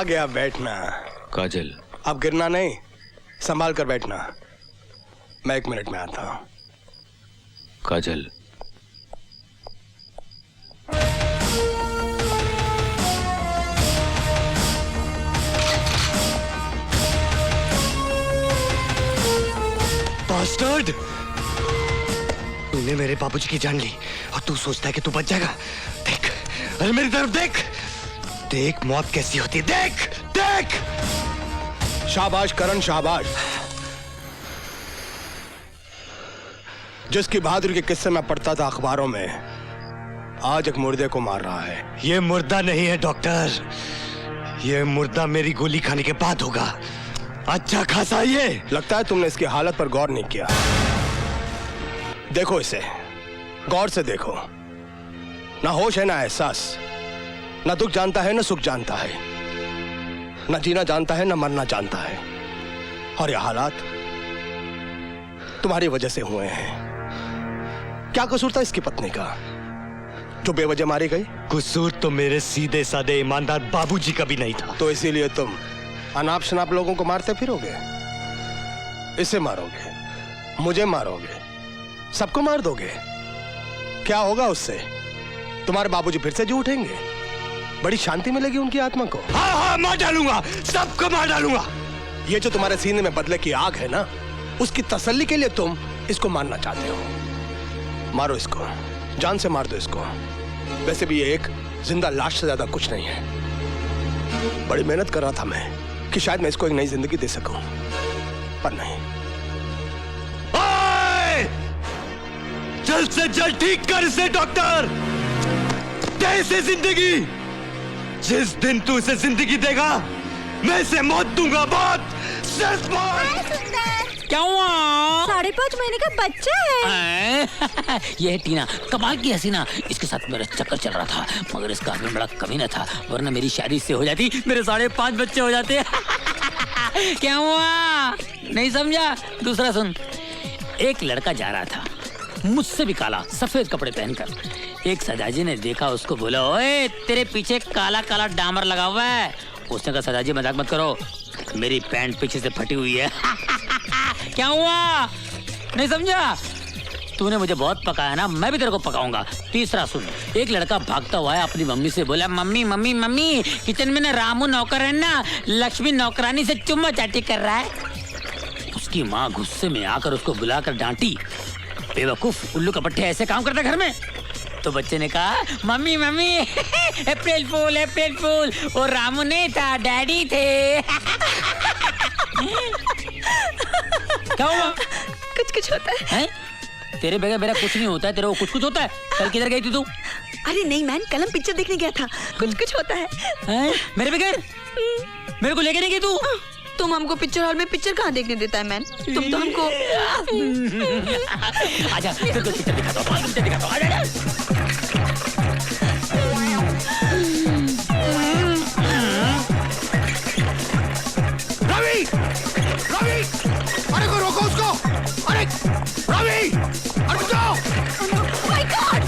आ गया बैठना। काजल, अब गिरना नहीं, संभाल कर बैठना। मैं 1 मिनट में आता हूं। काजल, बास्टर्ड! तूने मेरे बाबूजी की जान ली और तू सोचता है कि तू बच जाएगा। देख, अरे मेरी तरफ देख, देख मौत कैसी होती है, देख देख। शाबाश करण, शाबाश। जिसकी बहादुरी के किस्से में पढ़ता था अखबारों में, आज एक मुर्दे को मार रहा है। ये मुर्दा नहीं है डॉक्टर, ये मुर्दा मेरी गोली खाने के बाद होगा। अच्छा खासा ये। लगता है तुमने इसकी हालत पर गौर नहीं किया। देखो इसे, गौर से देखो। ना होश है ना एहसास, ना दुख जानता है ना सुख जानता है, ना जीना जानता है ना मरना जानता है। और ये हालात तुम्हारी वजह से हुए हैं। क्या कसूर था इसकी पत्नी का जो बेवजह मारी गई? कसूर तो मेरे सीधे साधे ईमानदार बाबूजी का भी नहीं था। तो इसीलिए तुम अनाप शनाप लोगों को मारते फिरोगे? इसे मारोगे, मुझे मारोगे, सबको मार दोगे। क्या होगा उससे? तुम्हारे बाबूजी फिर से जी उठेंगे, बड़ी शांति मिलेगी उनकी आत्मा को। हाँ हाँ, मार डालूंगा, सबको मार डालूंगा। ये जो तुम्हारे सीने में बदले की आग है ना, उसकी तसल्ली के लिए तुम इसको मारना चाहते हो। मारो इसको, जान से मार दो इसको। वैसे भी ये एक जिंदा लाश से ज्यादा कुछ नहीं है। बड़ी मेहनत कर रहा था मैं कि शायद मैं इसको एक नई जिंदगी दे सकूं, पर नहीं। जल्द से जल्द ठीक कर इसे डॉक्टर, दे इसे जिंदगी। जिस दिन तू इसे जिंदगी देगा, मैं इसे मौत दूंगा, मौत, सिर्फ मौत। क्या हुआ? 5.5 महीने का बच्चा है। ये है टीना, कमाल की हसीना। इसके साथ मेरा चक्कर चल रहा था, मगर इसका हस्बैंड बड़ा कमीना था, वरना मेरी शादी से हो जाती, मेरे 5.5 बच्चे हो जाते। क्या हुआ? नहीं समझा? दूसरा सुन। एक लड़का जा रहा था, मुझसे भी काला, सफेद कपड़े पहनकर। एक सदाजी ने देखा उसको, बोला, ओए तेरे पीछे काला काला डामर लगा हुआ है। उसने कहा, सदाजी मजाक मत करो, मेरी पैंट पीछे से फटी हुई है। क्या हुआ? नहीं समझा? तूने मुझे बहुत पकाया ना, मैं भी तेरे को पकाऊंगा। तीसरा सुन। एक लड़का भागता हुआ है, अपनी मम्मी से बोला, मम्मी मम्मी मम्मी, किचन में ना रामू नौकर है ना, लक्ष्मी नौकरानी से चुम्मा चाटी कर रहा है। उसकी माँ गुस्से में आकर उसको बुलाकर डांटी, बेवकूफ, उल्लू का पट्टे, ऐसे काम करता घर में। तो बच्चे ने कहा, मम्मी मम्मी, अप्रैल फूल अप्रैल फूल, वो रामू नहीं था, डैडी थे। क्या हुआ? कुछ कुछ होता है? तेरे बगैर मेरा कुछ नहीं होता है, तेरे को कुछ कुछ होता है। कल किधर गई थी तू? अरे नहीं मैन, कल पिक्चर देखने गया था। कुछ कुछ होता है। मेरे बगैर? मेरे को लेके नहीं गई तू? तुम हमको पिक्चर हॉल में पिक्चर कहाँ देखने देता है मैन? तुम तो हमको आजा, तेरे को पिक्चर दिखाता हूँ, पिक्चर दिखाता हूँ, आजा। रवि, रवि, अरे को रोको उसको, अरे रवि, अरे बचाओ। My God!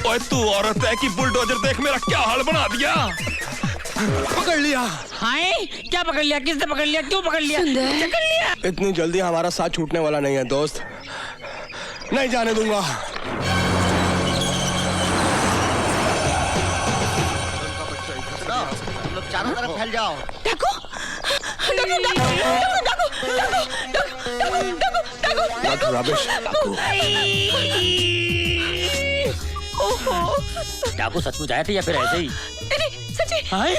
ओए तू औरत है कि बुलडोजर, देख मेरा क्या हाल बना दिया। पकड़ लिया। हाय, क्या पकड़ लिया? किसने पकड़ लिया? क्यों पकड़ लिया? क्या कर लिया? इतनी जल्दी हमारा साथ छूटने वाला नहीं है दोस्त, नहीं जाने दूंगा। तुम लोग चारों तरफ फैल जाओ। डाकू! डाकू! डाकू! रबिश, डाकू। ओहो! डाकू सचमुच आया था या फिर ऐसे ही? नहीं, सच्ची। हाय,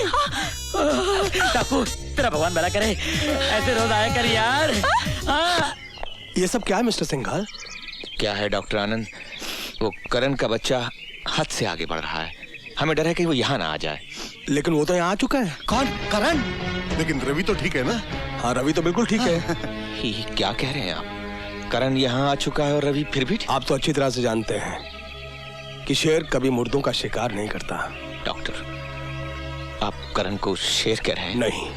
डाकू, तेरा भगवान भला करे, ऐसे रोज आया कर यार। ये सब क्या है मिस्टर सिंघाल? क्या है डॉक्टर आनंद, वो करण का बच्चा हद से आगे बढ़ रहा है। हमें डर है कि वो यहाँ ना आ जाए। लेकिन वो तो यहाँ आ चुका है। कौन? करण? लेकिन रवि तो ठीक है ना? हाँ, रवि तो बिल्कुल ठीक है। ये क्या कह रहे हैं आप? करण यहाँ आ चुका है और रवि फिर भी? आप तो अच्छी तरह से जानते हैं कि शेर कभी मुर्दों का शिकार नहीं करता। डॉक्टर, आप करण को शेर कह रहे हैं? नहीं,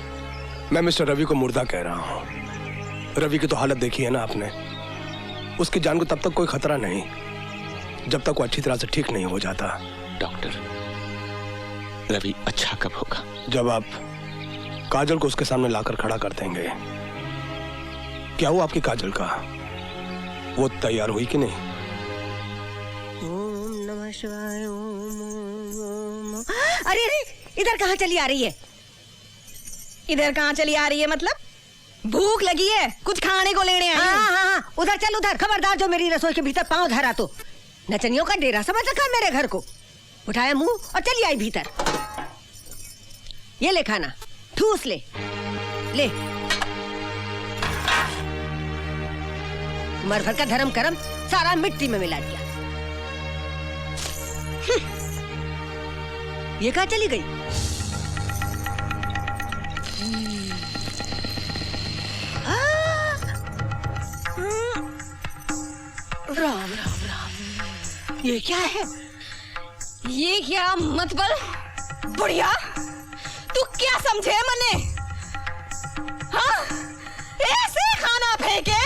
मैं मिस्टर रवि को मुर्दा कह रहा हूँ। रवि की तो हालत देखी है ना आपने। उसकी जान को तब तक कोई खतरा नहीं जब तक वो अच्छी तरह से ठीक नहीं हो जाता। डॉक्टर, रवि अच्छा कब होगा? जब आप काजल को उसके सामने लाकर खड़ा कर देंगे। क्या हुआ आपकी काजल का? वो तैयार हुई कि नहीं? ओम नमः शिवाय। ओम। अरे अरे, इधर कहाँ चली आ रही है? इधर कहाँ चली आ रही है मतलब? भूख लगी है, कुछ खाने को लेने आई। हाँ, उधर चल, उधर। खबरदार जो मेरी रसोई के भीतर पांव धरा तो नचनियों का डेरा समझ रखा मेरे घर को। उठाया मुंह और चली आई भीतर। ये ले खाना, ठूस ले ले। उम्र भर का धर्म करम सारा मिट्टी में मिला दिया। ये कहाँ चली गई? राम राम राम, ये क्या है? ये क्या मतबल? बुढ़िया, तू क्या समझे मने? हाँ, ऐसे खाना फेंके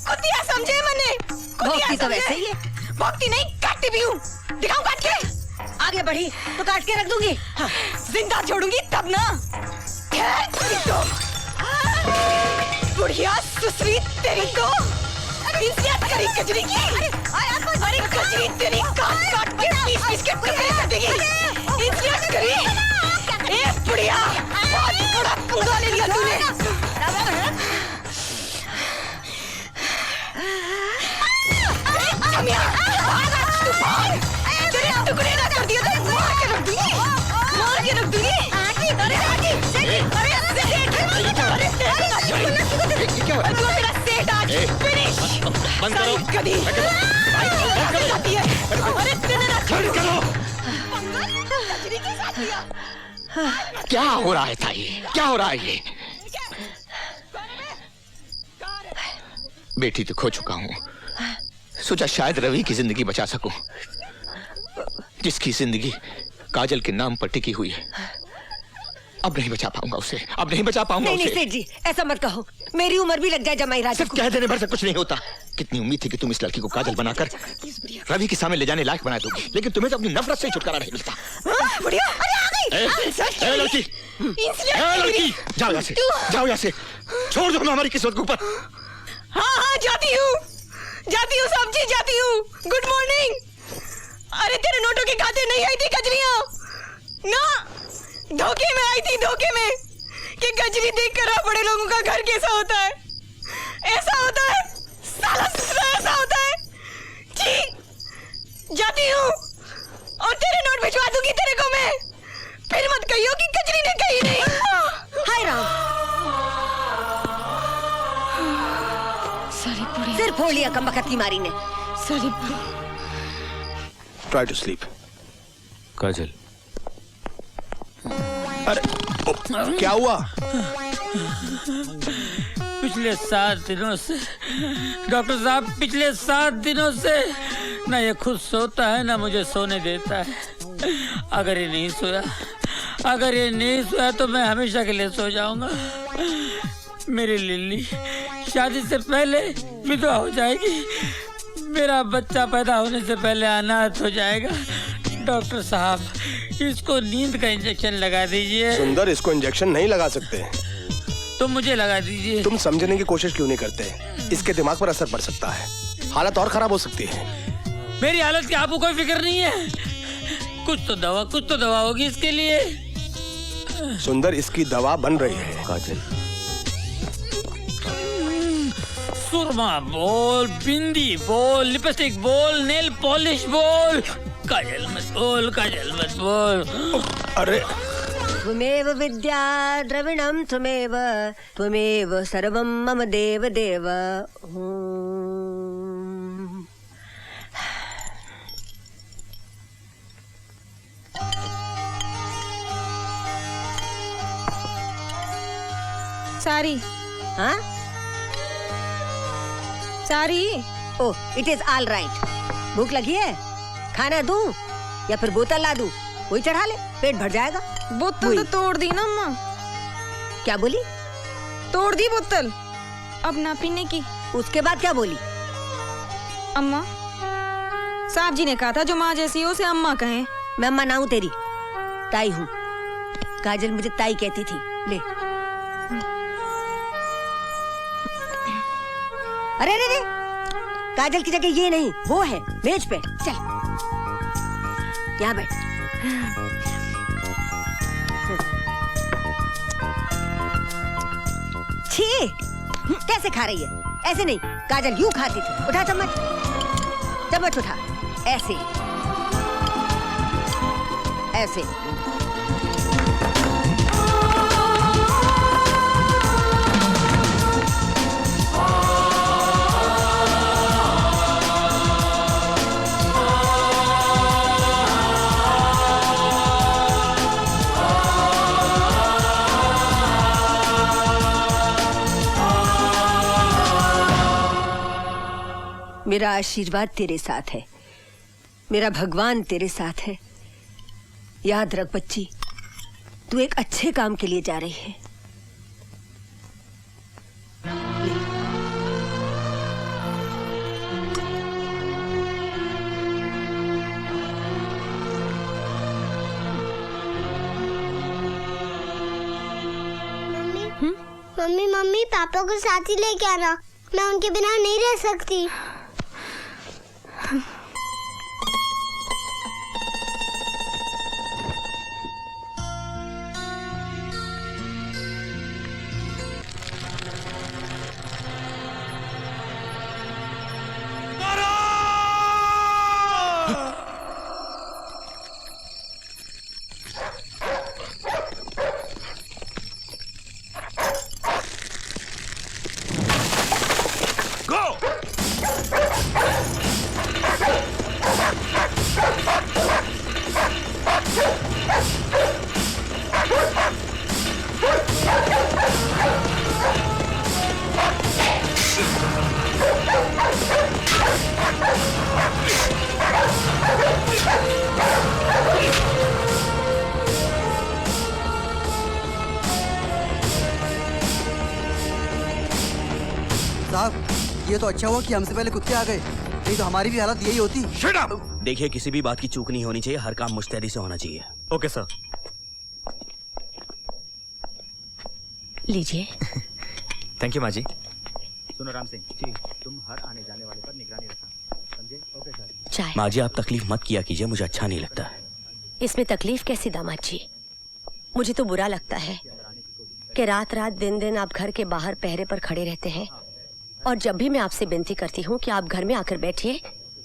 कुतिया समझे मने? भक्ति तो वैसे ही है। भक्ति नहीं, काटती भी हूँ। दिखाऊं काट के? आगे बढ़ी तो काट के रख दूंगी। हाँ, जिंदा छोड़ूंगी तब ना। खैर तो बुढ़िया सुसरी तेरी को इंसियत करी कजरी की। अरे कजरी तेरी काट काट के पीस के टुकड़े कर देगी। इंसियत करी। ए बुढ़िया, बहुत बड़ा पंगा ले लिया तूने। जमिया, तूफान, तेरे टुकड़े ना कर दिए तो मार के रख दूंगी। मार के रख दूंगी। अरे क्या हुआ? तू मेरा सेठ आज फिनिश। बंद करो। कभी अरे तेरे ना बंद करो। कजरी के साथ किया। क्या हो रहा है ताई? क्या हो रहा है ये? बेटी तो खो चुका हूँ, सोचा शायद रवि की जिंदगी बचा सकूं, जिसकी जिंदगी काजल के नाम पर टिकी हुई है। अब नहीं बचा पाऊंगा उसे, अब नहीं बचा पाऊंगा उसे। नहीं सेठ जी, ऐसा मत कहो। मेरी उम्र भी लग जाए जमाई राजा सिर्फ कह देने भर से कुछ नहीं होता। कितनी उम्मीद थी कि तुम इस लड़की को काजल बनाकर रवि के सामने ले जाने लायक बना दोगी, लेकिन तुम्हें तो अपनी नफरत से ही छुटकारा नहीं मिलता। बुढ़िया, अरे आ गई। लड़की, लड़की, जाओ यहाँ से, जाओ यहाँ से, छोड़ दो हमारी किस्मत के ऊपर। हाँ, जाती हूँ सब्जी, जाती हूँ। Good morning. अरे तेरे नोटों के खाते नहीं आई थी कजरियाँ ना, धोखे में आई थी, धोखे में, कि कजरी देख कर बड़े लोगों का घर कैसा होता है। ऐसा होता है साला ससुरा, ऐसा होता है। जी, जाती हूँ और तेरे नोट भिजवा दूंगी तेरे को मैं। फिर मत कहियो कि कजरी ने कही नहीं। हाय राम, सिर फोड़ लिया कमबख्त की मारी ने। Try to sleep. काजल, अरे क्या हुआ? पिछले 7 दिनों से डॉक्टर साहब, पिछले 7 दिनों से ना ये खुद सोता है ना मुझे सोने देता है। अगर ये नहीं सोया तो मैं हमेशा के लिए सो जाऊंगा। मेरी लिल्ली शादी से पहले विधवा हो जाएगी, मेरा बच्चा पैदा होने से पहले अनाथ हो जाएगा। डॉक्टर साहब, इसको नींद का इंजेक्शन लगा दीजिए। सुंदर, इसको इंजेक्शन नहीं लगा सकते। तो मुझे लगा दीजिए। तुम समझने की कोशिश क्यों नहीं करते? इसके दिमाग पर असर पड़ सकता है, हालत और खराब हो सकती है। मेरी हालत की आपको कोई फिक्र नहीं है? कुछ तो दवा होगी इसके लिए। सुंदर, इसकी दवा बन रही है। काजल, सुरमा बोल, बिंदी बोल, लिपस्टिक बोल, नेल पॉलिश बोल। काजल मत बोल। अरे त्वमेव विद्या द्रविणं त्वमेव सर्वं मम देव देव। सारी, हाँ, सारी। ओह, इट इज ऑल राइट। भूख लगी है? खाना दूं या फिर बोतल ला दूं? वही चढ़ा ले, पेट भर जाएगा। बोतल तो तोड़ दी ना अम्मा। क्या बोली? तोड़ दी बोतल। अब ना पीने की। उसके बाद क्या बोली? अम्मा, साहब जी ने कहा था जो माँ जैसी हो उसे अम्मा कहें। मैं अम्मा ना हूँ तेरी, ताई हूँ। काजल मुझे ताई कहती थी। ले। अरे अरे अरे, काजल की जगह ये नहीं, वो है मेज पे। चल यहाँ बैठ। छी, कैसे खा रही है? ऐसे नहीं, काजल यूं खाती थी। उठा चम्मच, चम्मच उठा। ऐसे ऐसे। मेरा आशीर्वाद तेरे साथ है, मेरा भगवान तेरे साथ है। याद रख बच्ची, तू एक अच्छे काम के लिए जा रही है। मम्मी मम्मी पापा को साथ ही लेके आना, मैं उनके बिना नहीं रह सकती। साहब, ये तो अच्छा हुआ कि हमसे पहले कुत्ते आ गए, नहीं तो हमारी भी हालत यही होती। देखिए, किसी भी बात की चूक नहीं होनी चाहिए, हर काम मुस्तैदी से होना चाहिए। Okay sir. लीजिए। थैंक यू माँ जी। सुनो राम सिंह जी, तुम हर आने जाने वाले पर निगरानी रखना, समझे? Okay sir. चाय। माँ जी, आप तकलीफ मत किया कीजिए, मुझे अच्छा नहीं लगता। इसमें तकलीफ कैसी दामाद जी? मुझे तो बुरा लगता है कि रात रात दिन दिन आप घर के बाहर पहरे पर खड़े रहते हैं, और जब भी मैं आपसे विनती करती हूँ कि आप घर में आकर बैठिए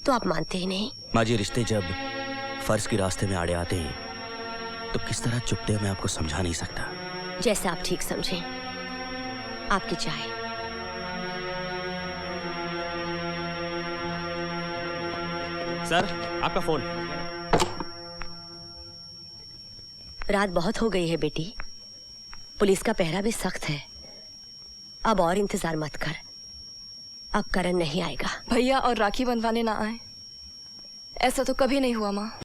तो आप मानते ही नहीं। माँ जी, रिश्ते जब फर्ज के रास्ते में आड़े आते हैं तो किस तरह चुपते हैं मैं आपको समझा नहीं सकता। जैसा आप ठीक समझें। आपकी चाय। सर, आपका फोन। रात बहुत हो गई है बेटी, पुलिस का पहरा भी सख्त है। अब और इंतजार मत कर, अब करण नहीं आएगा। भैया और राखी बंधवाने ना आए, ऐसा तो कभी नहीं हुआ माँ।